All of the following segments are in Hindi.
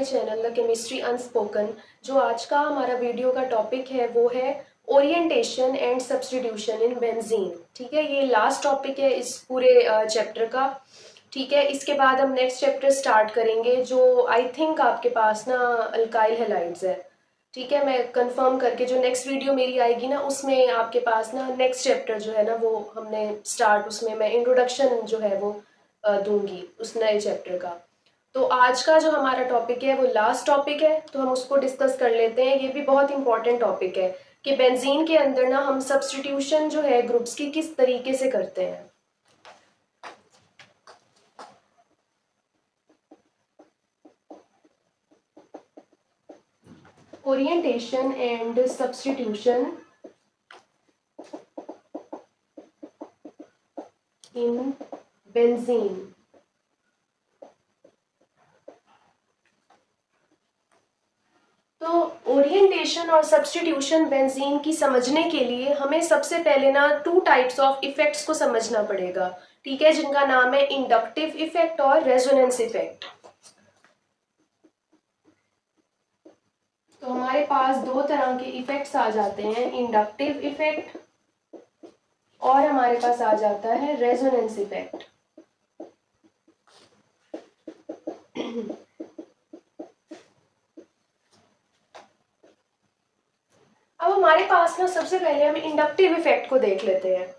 Channel the chemistry unspoken. जो आज का हमारा वीडियो का टॉपिक है वो है orientation and substitution in benzene. ठीक है, ये लास्ट टॉपिक है इस पूरे चैप्टर का। ठीक है, इसके बाद हम नेक्स्ट चैप्टर स्टार्ट करेंगे जो आई थिंक आपके पास ना अल्काइल हैलाइड्स है। ठीक है, मैं कंफर्म करके जो नेक्स्ट वीडियो मेरी आएगी ना उसमें आपके पास ना नेक्स्ट चैप्टर जो है ना वो हमने स्टार्ट, उसमें मैं इंट्रोडक्शन जो है वो दूंगी उस नए चैप्टर का। तो आज का जो हमारा टॉपिक है वो लास्ट टॉपिक है, तो हम उसको डिस्कस कर लेते हैं। ये भी बहुत इंपॉर्टेंट टॉपिक है कि बेंजीन के अंदर ना हम सब्स्टिट्यूशन जो है ग्रुप्स की किस तरीके से करते हैं। Orientation and substitution in benzene. तो ओरिएंटेशन और सब्स्टिट्यूशन बेंजीन की समझने के लिए हमें सबसे पहले ना टू टाइप्स ऑफ इफेक्ट्स को समझना पड़ेगा। ठीक है, जिनका नाम है इंडक्टिव इफेक्ट और रेजोनेंस इफेक्ट। तो हमारे पास दो तरह के इफेक्ट्स आ जाते हैं, इंडक्टिव इफेक्ट और हमारे पास आ जाता है रेजोनेंस इफेक्ट। अब हमारे पास ना सबसे पहले हम इंडक्टिव इफेक्ट को देख लेते हैं।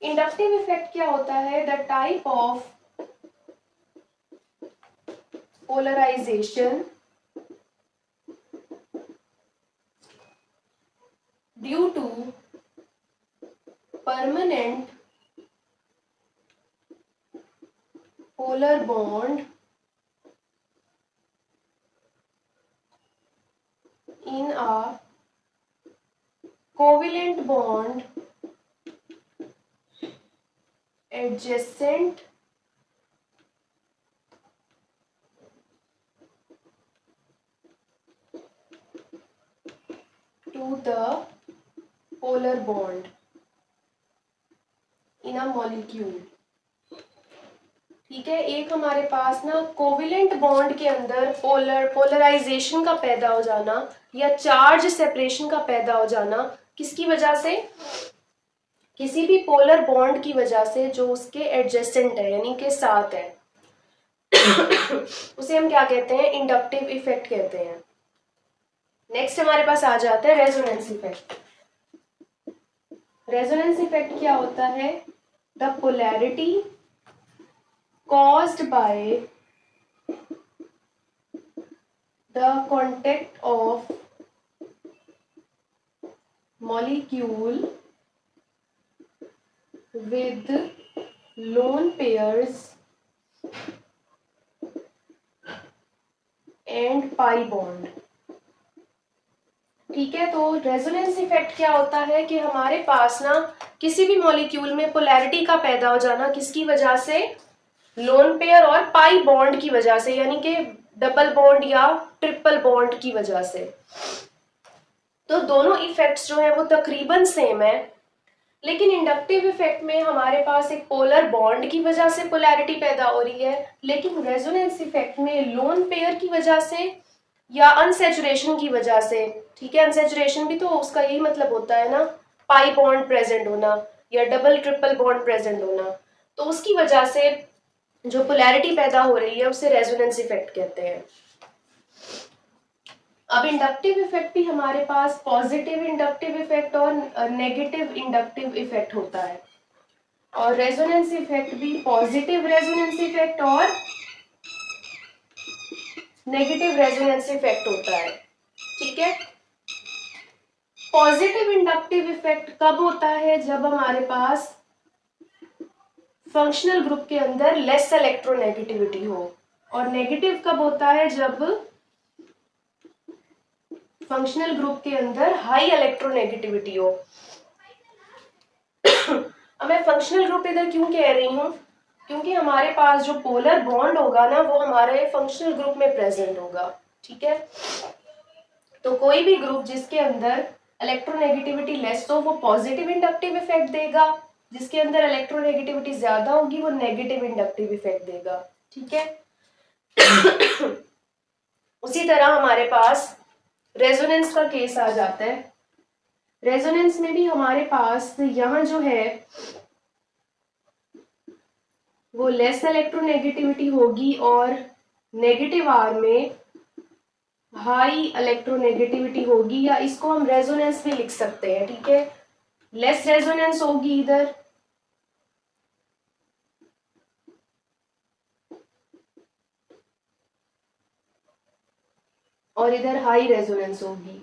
इंडक्टिव इफेक्ट क्या होता है? The type of polarization due to permanent polar bond in a covalent bond adjacent to the polar bond in a molecule। ठीक है, एक हमारे पास ना कोविलेंट बॉन्ड के अंदर पोलराइजेशन का पैदा हो जाना या चार्ज सेपरेशन का पैदा हो जाना, किसकी वजह से? किसी भी पोलर बॉन्ड की वजह से जो उसके एडजेसेंट है यानी के साथ है। उसे हम क्या कहते हैं? इंडक्टिव इफेक्ट कहते हैं। नेक्स्ट हमारे पास आ जाता है रेजोनेंस इफेक्ट। रेजोनेंस इफेक्ट क्या होता है? The polarity caused by the contact of molecule with lone pairs and pi bond। ठीक है, तो रेजोनेंस इफेक्ट क्या होता है कि हमारे पास ना किसी भी मॉलिक्यूल में पोलैरिटी का पैदा हो जाना, किसकी वजह से? लोन पेयर और पाई बॉन्ड की वजह से, यानी कि डबल बॉन्ड या ट्रिपल बॉन्ड की वजह से। तो दोनों इफेक्ट्स जो है वो तकरीबन सेम है, लेकिन इंडक्टिव इफेक्ट में हमारे पास एक पोलर बॉन्ड की वजह से पोलैरिटी पैदा हो रही है, लेकिन रेजोनेंस इफेक्ट में लोन पेयर की वजह से या अनसैचुरेशन की वजह से। ठीक है, अनसैचुरेशन भी तो उसका यही मतलब होता है ना, पाई बॉन्ड प्रेजेंट होना या डबल ट्रिपल बॉन्ड प्रेजेंट होना, तो उसकी वजह से जो पोलैरिटी पैदा हो रही है उसे रेजोनेंस इफेक्ट कहते हैं। अब इंडक्टिव इफेक्ट भी हमारे पास पॉजिटिव इंडक्टिव इफेक्ट और नेगेटिव इंडक्टिव इफेक्ट होता है, और रेजोनेंस इफेक्ट भी पॉजिटिव रेजोनेंस इफेक्ट और नेगेटिव रेजोनेंस इफेक्ट होता है। ठीक है, पॉजिटिव इंडक्टिव इफेक्ट कब होता है? जब हमारे पास फंक्शनल ग्रुप के अंदर लेस इलेक्ट्रोनेगेटिविटी हो, और नेगेटिव कब होता है? जब फंक्शनल ग्रुप के अंदर हाई इलेक्ट्रोनेगेटिविटी हो। अब मैं फंक्शनल ग्रुप इधर क्यों कह रही हूँ? क्योंकि हमारे पास जो पोलर बॉन्ड होगा ना वो हमारे फंक्शनल ग्रुप में प्रेजेंट होगा। ठीक है, तो कोई भी ग्रुप जिसके अंदर इलेक्ट्रोनेगेटिविटी लेस हो वो पॉजिटिव इंडक्टिव इफेक्ट देगा, जिसके अंदर इलेक्ट्रोनेगेटिविटी ज्यादा होगी वो नेगेटिव इंडक्टिव इफेक्ट देगा। ठीक है, उसी तरह हमारे पास रेजोनेंस का केस आ जाता है। रेजोनेंस में भी हमारे पास यहाँ जो है वो लेस इलेक्ट्रोनेगेटिविटी होगी और नेगेटिव आर में हाई इलेक्ट्रोनेगेटिविटी होगी, या इसको हम रेजोनेंस भी लिख सकते हैं। ठीक है, लेस रेजोनेंस होगी इधर और इधर हाई रेजोनेंस होगी।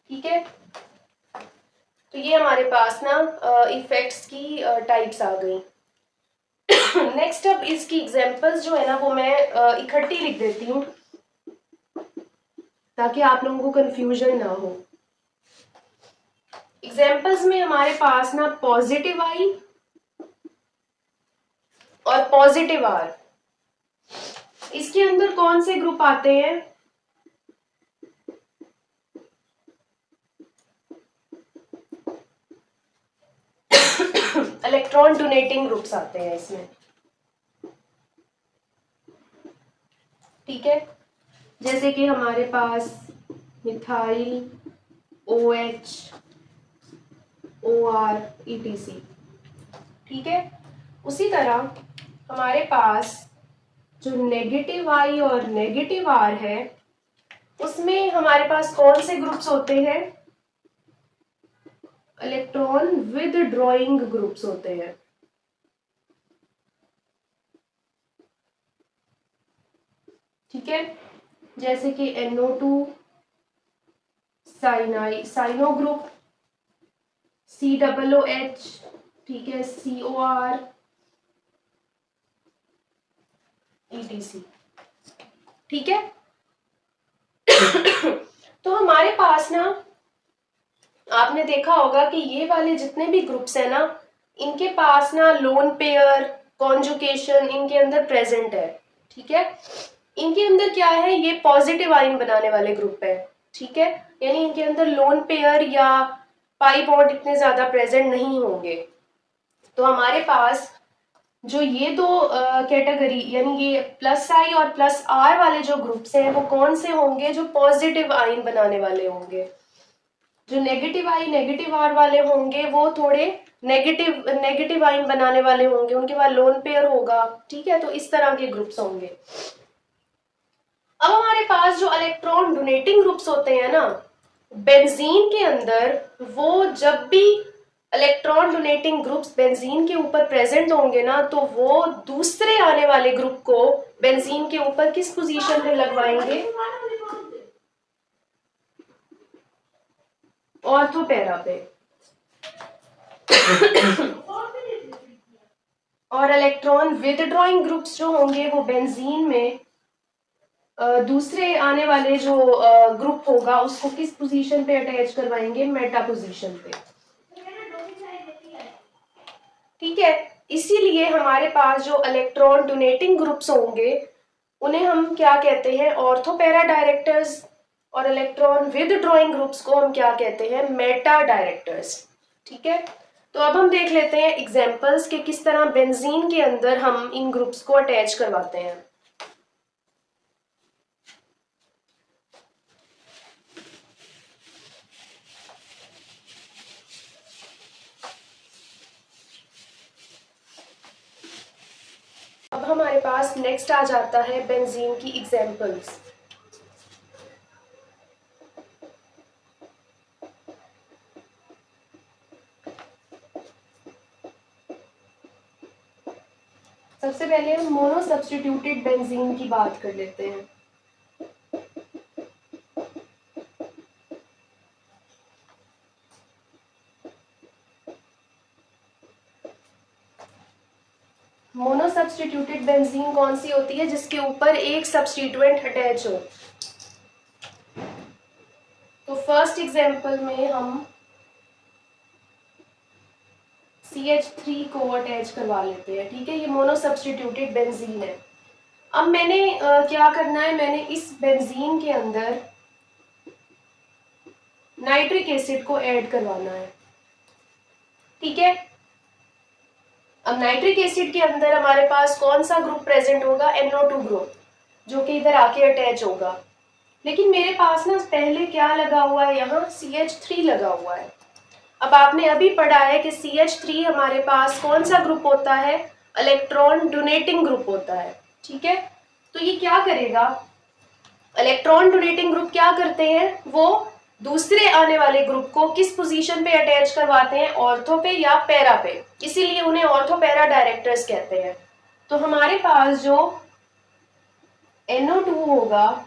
ठीक है, तो ये हमारे पास ना इफेक्ट्स की टाइप्स आ गई। नेक्स्ट अब इसकी एग्जांपल्स जो है ना वो मैं इकट्ठी लिख देती हूँ ताकि आप लोगों को कंफ्यूजन ना हो। एग्जांपल्स में हमारे पास ना पॉजिटिव आई और पॉजिटिव आर, इसके अंदर कौन से ग्रुप आते हैं? इलेक्ट्रॉन डोनेटिंग ग्रुप्स आते हैं इसमें। ठीक है, जैसे कि हमारे पास मिथाइल, OH, OR, ETC। ठीक है, उसी तरह हमारे पास जो नेगेटिव आई और नेगेटिव आर है उसमें हमारे पास कौन से ग्रुप्स होते हैं? इलेक्ट्रॉन विद ड्रॉइंग ग्रुप्स होते हैं। ठीक है, जैसे कि NO2 साइनो ग्रुप, COOH, ठीक है, COR, ETC। ठीक है, तो हमारे पास ना आपने देखा होगा कि ये वाले जितने भी ग्रुप्स है ना इनके पास ना लोन पेयर कॉन्जुगेशन इनके अंदर प्रेजेंट है। ठीक है, इनके अंदर क्या है, ये पॉजिटिव आयन बनाने वाले ग्रुप है। ठीक है, यानी इनके अंदर लोन पेयर या पाई बॉन्ड इतने ज्यादा प्रेजेंट नहीं होंगे। तो हमारे पास जो ये दो कैटेगरी यानी ये प्लस आई और प्लस आर वाले जो ग्रुप्स हैं वो कौन से होंगे? जो पॉजिटिव आयन बनाने वाले होंगे। जो नेगेटिव आई नेगेटिव आर वाले होंगे वो थोड़े नेगेटिव नेगेटिव आयन बनाने वाले होंगे, उनके पास लोन पेयर होगा। ठीक है, तो इस तरह के ग्रुप्स होंगे। अब हमारे पास जो इलेक्ट्रॉन डोनेटिंग ग्रुप्स होते हैं ना बेंजीन के अंदर, वो जब भी इलेक्ट्रॉन डोनेटिंग ग्रुप्स बेंजीन के ऊपर प्रेजेंट होंगे ना तो वो दूसरे आने वाले ग्रुप को बेंजीन के ऊपर किस पोजीशन पे लगवाएंगे? ऑर्थो पैरा पे। और इलेक्ट्रॉन विदड्रॉइंग ग्रुप्स जो होंगे वो बेंजीन में दूसरे आने वाले जो ग्रुप होगा उसको किस पोजीशन पे अटैच करवाएंगे? मेटा पोजीशन पे। ठीक है, इसीलिए हमारे पास जो इलेक्ट्रॉन डोनेटिंग ग्रुप्स होंगे उन्हें हम क्या कहते हैं? Ortho para directors. और इलेक्ट्रॉन विदड्रॉइंग ग्रुप्स को हम क्या कहते हैं? Meta directors. ठीक है, तो अब हम देख लेते हैं एग्जांपल्स के किस तरह बेंजीन के अंदर हम इन ग्रुप्स को अटैच करवाते हैं। अब हमारे पास नेक्स्ट आ जाता है बेंजीन की एग्जांपल्स। सबसे पहले हम मोनो सब्स्टिट्यूटेड बेंजीन की बात कर लेते हैं। मोनो सब्स्टिट्यूटेड बेंजीन कौन सी होती है? जिसके ऊपर एक सब्स्टिट्यूएंट अटैच हो। तो फर्स्ट एग्जांपल में हम CH3 को अटैच करवा लेते हैं। ठीक है, ये मोनो सब्स्टिट्यूटेड बेंजीन है। अब मैंने क्या करना है, मैंने इस बेंजीन के अंदर नाइट्रिक एसिड को ऐड करवाना है। ठीक है, अब नाइट्रिक एसिड के अंदर हमारे पास कौन सा ग्रुप प्रेजेंट होगा? NO2 group. जो कि इधर आके अटैच होगा। लेकिन मेरे पास ना पहले क्या लगा हुआ है, यहाँ CH3 लगा हुआ है। अब आपने अभी पढ़ा है कि CH3 हमारे पास कौन सा ग्रुप होता है, इलेक्ट्रॉन डोनेटिंग ग्रुप होता है। ठीक है, तो ये क्या करेगा, इलेक्ट्रॉन डोनेटिंग ग्रुप क्या करते हैं, वो दूसरे आने वाले ग्रुप को किस पोजीशन पे अटैच करवाते हैं, ऑर्थो पे या पैरा पे, इसीलिए उन्हें ऑर्थो पैरा डायरेक्टर्स कहते हैं। तो हमारे पास जो NO2 होगा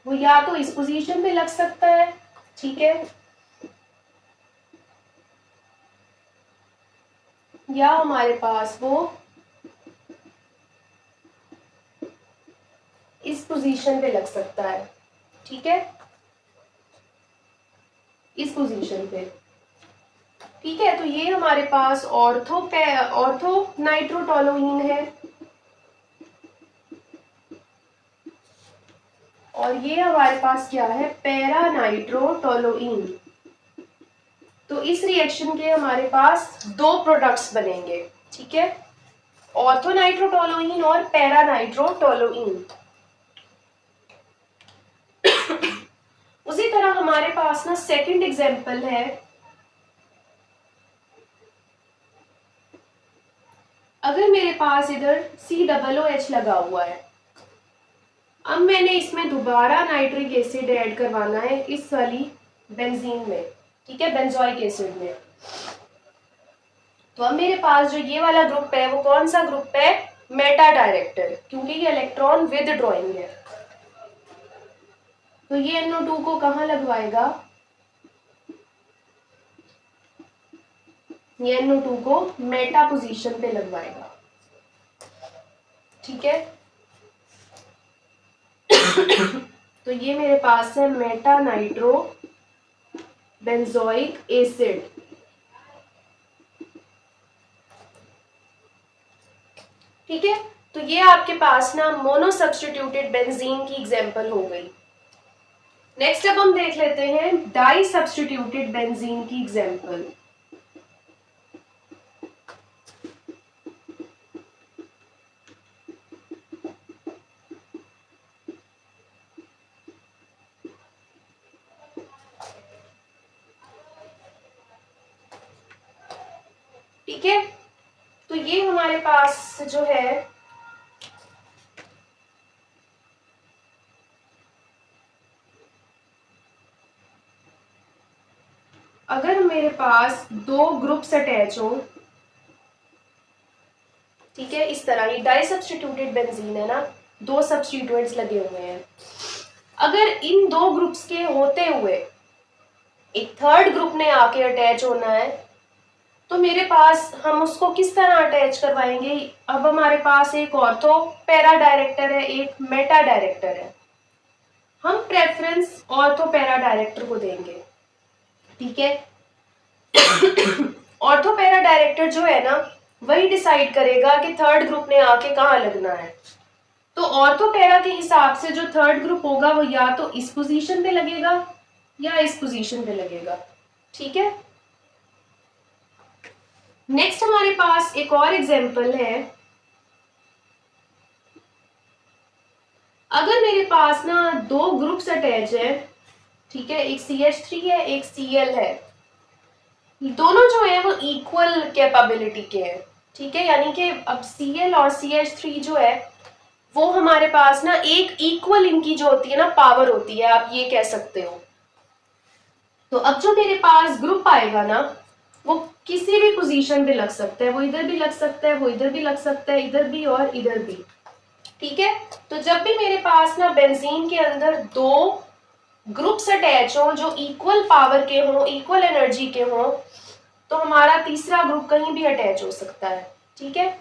वो या तो इस पोजीशन पे लग सकता है, ठीक है, या हमारे पास वो इस पोजीशन पे लग सकता है। ठीक है, इस पोजीशन पे। ठीक है, तो ये हमारे पास ऑर्थो नाइट्रोटोलुइन है और ये हमारे पास क्या है, पैरा नाइट्रोटोलुइन। तो इस रिएक्शन के हमारे पास दो प्रोडक्ट्स बनेंगे। ठीक है, ऑर्थो नाइट्रोटोलुइन और पैरा नाइट्रोटोलुइन। उसी तरह हमारे पास ना सेकंड एग्जांपल है, अगर मेरे पास इधर COOH लगा हुआ है, अब मैंने इसमें दोबारा नाइट्रिक एसिड ऐड करवाना है इस वाली बेंजीन में, ठीक है, बेंजोइक एसिड में। तो अब मेरे पास जो ये वाला ग्रुप है वो कौन सा ग्रुप है, मेटा डायरेक्टर, क्योंकि ये इलेक्ट्रॉन विद ड्रॉइंग है। तो ये NO2 को कहाँ लगवाएगा, ये NO2 को मेटा पोजीशन पे लगवाएगा। ठीक है, तो ये मेरे पास है मेटा नाइट्रो बेंजोइक एसिड। ठीक है, तो ये आपके पास ना मोनो सब्स्टिट्यूटेड बेंजीन की एग्जांपल हो गई। नेक्स्ट अब हम देख लेते हैं डाई सब्स्टिट्यूटेड बेंजीन की एग्जांपल। ठीक है, तो ये हमारे पास जो है अगर मेरे पास दो ग्रुप्स अटैच हो, ठीक है, इस तरह ये डाई सब्स्टिट्यूटेड बेंजीन है ना, दो सब्स्टिट्यूएंट्स लगे हुए हैं, अगर इन दो ग्रुप्स के होते हुए एक थर्ड ग्रुप ने आके अटैच होना है, तो मेरे पास हम उसको किस तरह अटैच करवाएंगे। अब हमारे पास एक ऑर्थो पैरा डायरेक्टर है, एक मेटा डायरेक्टर है, हम प्रेफरेंस ऑर्थो पैरा डायरेक्टर को देंगे। ठीक है, ऑर्थो पैरा डायरेक्टर जो है ना वही डिसाइड करेगा कि थर्ड ग्रुप ने आके कहाँ लगना है। तो ऑर्थो पैरा के हिसाब से जो थर्ड ग्रुप होगा वो या तो इस पोजीशन पे लगेगा या इस पोजीशन पे लगेगा। ठीक है, नेक्स्ट हमारे पास एक और एग्जांपल है, अगर मेरे पास ना दो ग्रुप्स अटैच है, ठीक है, एक CH3 है एक Cl है, दोनों जो है वो इक्वल कैपेबिलिटी के हैं। ठीक है, यानी कि अब Cl और CH3 जो है वो हमारे पास ना एक इक्वल इनकी जो होती है ना पावर होती है, आप ये कह सकते हो। तो अब जो मेरे पास ग्रुप आएगा ना वो किसी भी पोजीशन पे लग सकता है, वो इधर भी लग सकता है, वो इधर भी लग सकता है, इधर भी और इधर भी। ठीक है, तो जब भी मेरे पास ना बेंजीन के अंदर दो ग्रुप्स अटैच हो जो इक्वल पावर के हों, इक्वल एनर्जी के हों, तो हमारा तीसरा ग्रुप कहीं भी अटैच हो सकता है। ठीक है,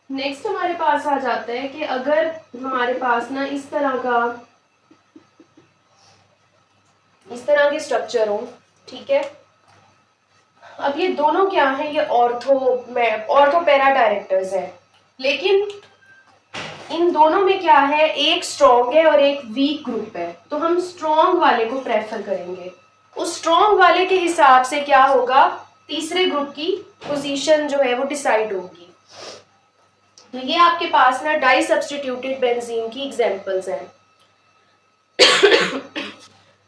नेक्स्ट हमारे पास आ जाता है कि अगर हमारे पास ना इस तरह के स्ट्रक्चर हो, ठीक है, अब ये दोनों क्या है, ये ऑर्थो पैरा डायरेक्टर्स हैं, लेकिन इन दोनों में क्या है, एक स्ट्रॉन्ग है और एक वीक ग्रुप है, तो हम स्ट्रॉन्ग वाले को प्रेफर करेंगे। उस स्ट्रॉन्ग वाले के हिसाब से क्या होगा, तीसरे ग्रुप की पोजीशन जो है वो डिसाइड होगी। तो ये आपके पास ना डाई सब्स्टिट्यूटेड बेंजीन की एग्जांपल्स हैं।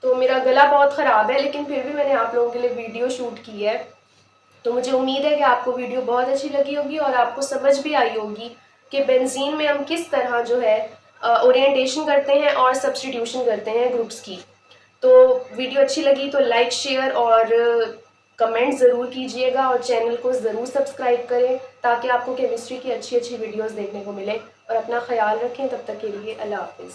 तो मेरा गला बहुत ख़राब है, लेकिन फिर भी मैंने आप लोगों के लिए वीडियो शूट की है। तो मुझे उम्मीद है कि आपको वीडियो बहुत अच्छी लगी होगी और आपको समझ भी आई होगी कि बेंजीन में हम किस तरह जो है ओरिएंटेशन करते हैं और सब्स्टिट्यूशन करते हैं ग्रुप्स की। तो वीडियो अच्छी लगी तो लाइक, शेयर और कमेंट ज़रूर कीजिएगा और चैनल को ज़रूर सब्सक्राइब करें ताकि आपको केमिस्ट्री की अच्छी अच्छी वीडियोस देखने को मिले। और अपना ख्याल रखें, तब तक के लिए अल्लाह हाफिज़।